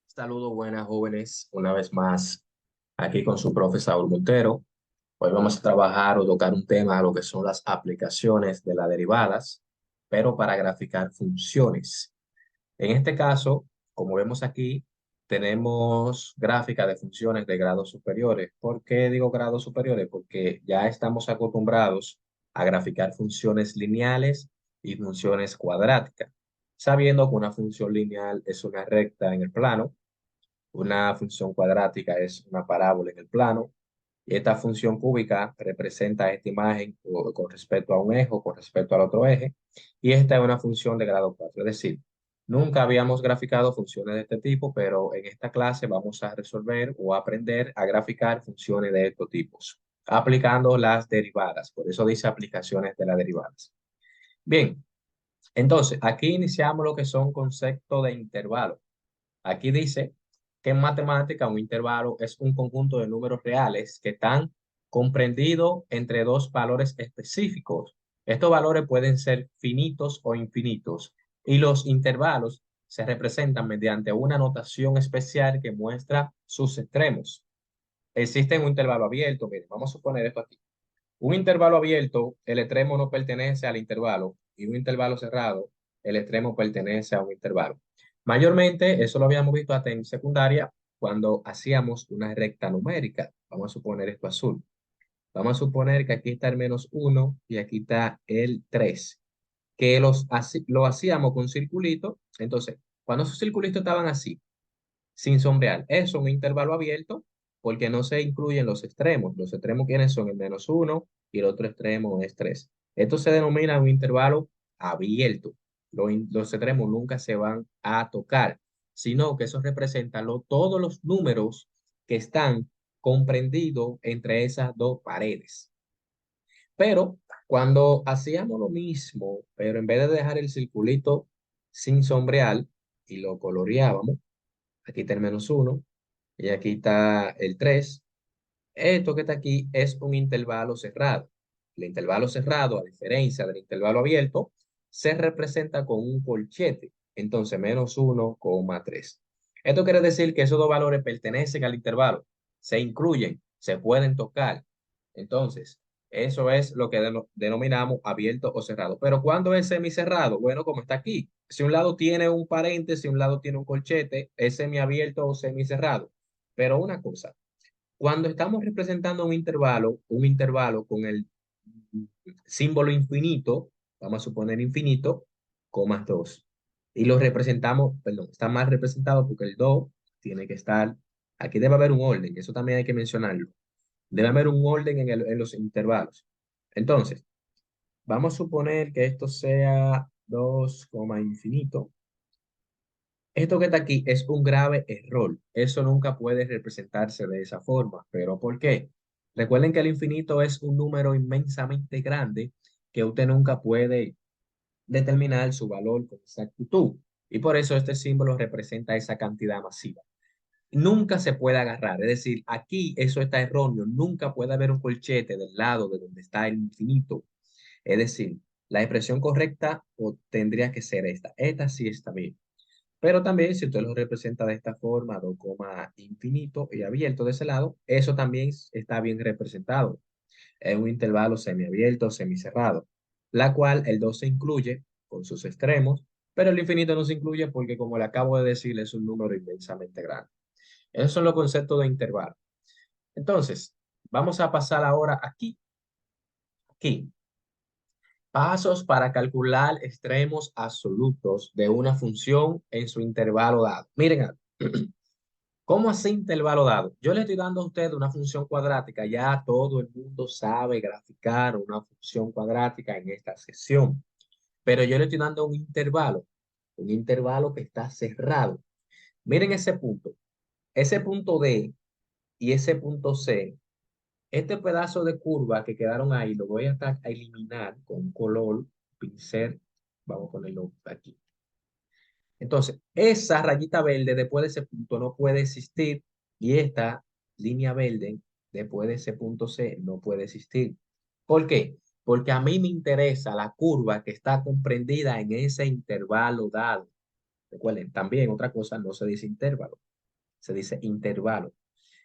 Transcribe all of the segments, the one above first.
Saludos, buenas jóvenes, una vez más aquí con su profesor Montero. Hoy vamos a trabajar o tocar un tema, lo que son las aplicaciones de las derivadas, pero para graficar funciones. En este caso, como vemos aquí, tenemos gráfica de funciones de grados superiores. ¿Por qué digo grados superiores? Porque ya estamos acostumbrados a graficar funciones lineales y funciones cuadráticas, sabiendo que una función lineal es una recta en el plano. Una función cuadrática es una parábola en el plano y esta función cúbica representa esta imagen con respecto a un eje o con respecto al otro eje, y esta es una función de grado 4. Es decir, nunca habíamos graficado funciones de este tipo, pero en esta clase vamos a resolver o aprender a graficar funciones de estos tipos, aplicando las derivadas. Por eso dice aplicaciones de las derivadas. Bien, entonces aquí iniciamos lo que son conceptos de intervalo. Aquí dice que en matemática un intervalo es un conjunto de números reales que están comprendidos entre dos valores específicos. Estos valores pueden ser finitos o infinitos, y los intervalos se representan mediante una notación especial que muestra sus extremos. Existe un intervalo abierto. Miren, vamos a suponer esto aquí. Un intervalo abierto, el extremo no pertenece al intervalo, y un intervalo cerrado, el extremo pertenece a un intervalo. Mayormente, eso lo habíamos visto hasta en secundaria cuando hacíamos una recta numérica. Vamos a suponer esto azul. Vamos a suponer que aquí está el -1 y aquí está el 3, que lo hacíamos con circulito. Entonces, cuando esos circulitos estaban así, sin sombrear, es un intervalo abierto porque no se incluyen los extremos. Los extremos quienes son el -1 y el otro extremo es 3. Esto se denomina un intervalo abierto. Los extremos nunca se van a tocar, sino que eso representa todos los números que están comprendidos entre esas dos paredes. Pero cuando hacíamos lo mismo, pero en vez de dejar el circulito sin sombrear y lo coloreábamos, aquí está el -1 y aquí está el 3. Esto que está aquí es un intervalo cerrado. El intervalo cerrado, a diferencia del intervalo abierto, se representa con un corchete. Entonces, -1,3. Esto quiere decir que esos dos valores pertenecen al intervalo, se incluyen, se pueden tocar. Entonces, eso es lo que denominamos abierto o cerrado. Pero ¿cuándo es semicerrado? Bueno, como está aquí. Si un lado tiene un paréntesis, si un lado tiene un corchete, es semiabierto o semicerrado. Pero una cosa, cuando estamos representando un intervalo con el símbolo infinito, vamos a suponer infinito, comas 2. Y lo representamos, perdón, está mal representado porque el 2 tiene que estar, aquí debe haber un orden, eso también hay que mencionarlo. Debe haber un orden en los intervalos. Entonces, vamos a suponer que esto sea 2, infinito. Esto que está aquí es un grave error. Eso nunca puede representarse de esa forma. ¿Pero por qué? Recuerden que el infinito es un número inmensamente grande que usted nunca puede determinar su valor con exactitud. Y por eso este símbolo representa esa cantidad masiva. Nunca se puede agarrar. Es decir, aquí eso está erróneo. Nunca puede haber un corchete del lado de donde está el infinito. Es decir, la expresión correcta tendría que ser esta. Esta sí está bien. Pero también, si usted lo representa de esta forma, 2, infinito y abierto de ese lado, eso también está bien representado. Es un intervalo semiabierto o semicerrado, la cual el 2 se incluye con sus extremos, pero el infinito no se incluye porque, como le acabo de decir, es un número inmensamente grande. Esos son los conceptos de intervalo. Entonces, vamos a pasar ahora aquí. Aquí. Pasos para calcular extremos absolutos de una función en su intervalo dado. Miren, ¿cómo así intervalo dado? Yo le estoy dando a usted una función cuadrática. Ya todo el mundo sabe graficar una función cuadrática en esta sesión. Pero yo le estoy dando un intervalo que está cerrado. Miren ese punto D y ese punto C. Este pedazo de curva que quedaron ahí lo voy a eliminar con un color, pincel. Vamos a ponerlo aquí. Entonces, esa rayita verde después de ese punto no puede existir, y esta línea verde después de ese punto C no puede existir. ¿Por qué? Porque a mí me interesa la curva que está comprendida en ese intervalo dado. Recuerden, también otra cosa, no se dice intervalo, se dice intervalo.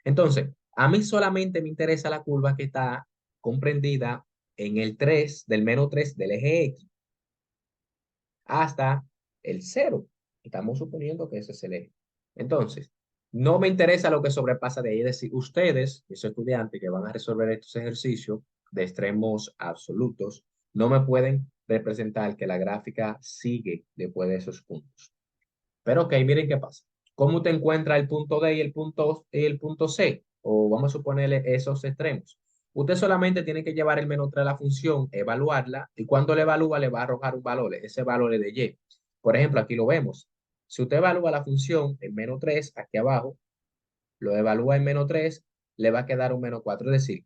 Entonces, a mí solamente me interesa la curva que está comprendida en el 3 del menos 3 del eje X hasta el cero. Estamos suponiendo que ese es el eje. Entonces, no me interesa lo que sobrepasa de ahí. Es decir, ustedes, mis estudiantes que van a resolver estos ejercicios de extremos absolutos, no me pueden representar que la gráfica sigue después de esos puntos. Pero ok, miren qué pasa. ¿Cómo te encuentra el punto D y el punto C? O vamos a suponerle esos extremos. Usted solamente tiene que llevar el menos 3 a la función, evaluarla, y cuando le evalúa le va a arrojar un valor, ese valor es de Y. Por ejemplo, aquí lo vemos. Si usted evalúa la función en menos 3 aquí abajo, lo evalúa en menos 3, le va a quedar un menos 4. Es decir,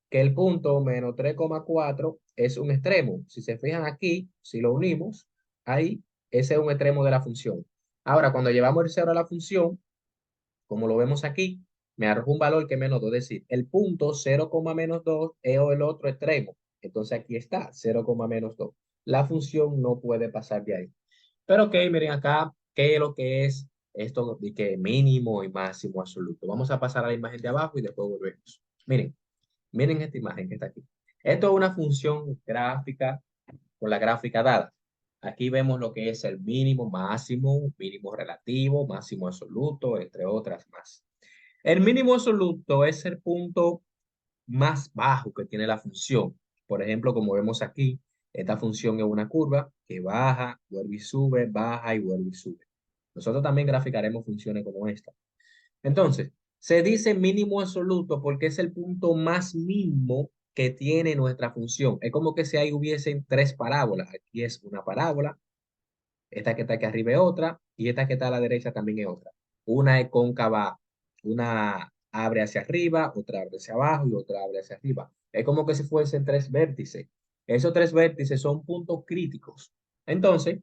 que el punto menos 3,4 es un extremo. Si se fijan aquí, si lo unimos, ahí, ese es un extremo de la función. Ahora, cuando llevamos el 0 a la función, como lo vemos aquí, me arroja un valor que es menos 2. Es decir, el punto 0, menos 2 es el otro extremo. Entonces aquí está, 0, menos 2. La función no puede pasar de ahí. Pero ok, miren acá, ¿qué es lo que es esto de que mínimo y máximo absoluto? Vamos a pasar a la imagen de abajo y después volvemos. Miren esta imagen que está aquí. Esto es una función gráfica con la gráfica dada. Aquí vemos lo que es el mínimo, máximo, mínimo relativo, máximo absoluto, entre otras más. El mínimo absoluto es el punto más bajo que tiene la función. Por ejemplo, como vemos aquí, esta función es una curva que baja, vuelve y sube, baja y vuelve y sube. Nosotros también graficaremos funciones como esta. Entonces, se dice mínimo absoluto porque es el punto más mínimo que tiene nuestra función. Es como que si ahí hubiesen tres parábolas. Aquí es una parábola, esta que está aquí arriba es otra, y esta que está a la derecha también es otra. Una es cóncava, una abre hacia arriba, otra abre hacia abajo y otra abre hacia arriba. Es como que si fuesen tres vértices. Esos tres vértices son puntos críticos. Entonces,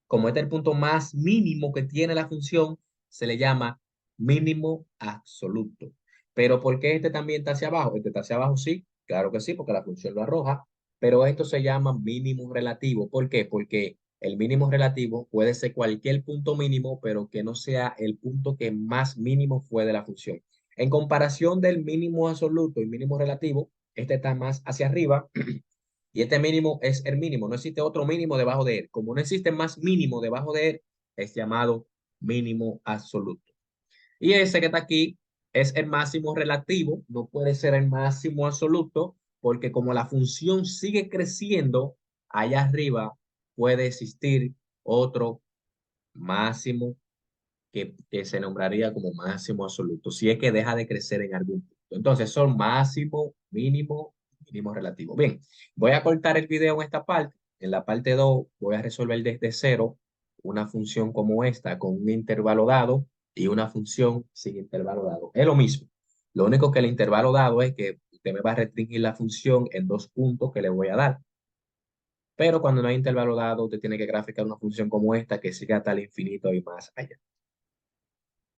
como este es el punto más mínimo que tiene la función, se le llama mínimo absoluto. Pero ¿por qué este también está hacia abajo? Este está hacia abajo, sí, claro que sí, porque la función lo arroja, pero esto se llama mínimo relativo. ¿Por qué? Porque el mínimo relativo puede ser cualquier punto mínimo, pero que no sea el punto que más mínimo fue de la función. En comparación del mínimo absoluto y mínimo relativo, este está más hacia arriba y este mínimo es el mínimo, no existe otro mínimo debajo de él. Como no existe más mínimo debajo de él, es llamado mínimo absoluto. Y ese que está aquí es el máximo relativo, no puede ser el máximo absoluto, porque como la función sigue creciendo, allá arriba puede existir otro máximo que se nombraría como máximo absoluto, si es que deja de crecer en algún punto. Entonces son máximo, mínimo, mínimo relativo. Bien, voy a cortar el video en esta parte. En la parte 2 voy a resolver desde cero una función como esta con un intervalo dado y una función sin intervalo dado. Es lo mismo. Lo único que el intervalo dado es que usted me va a restringir la función en dos puntos que le voy a dar. Pero cuando no hay intervalo dado, usted tiene que graficar una función como esta que siga hasta el infinito y más allá.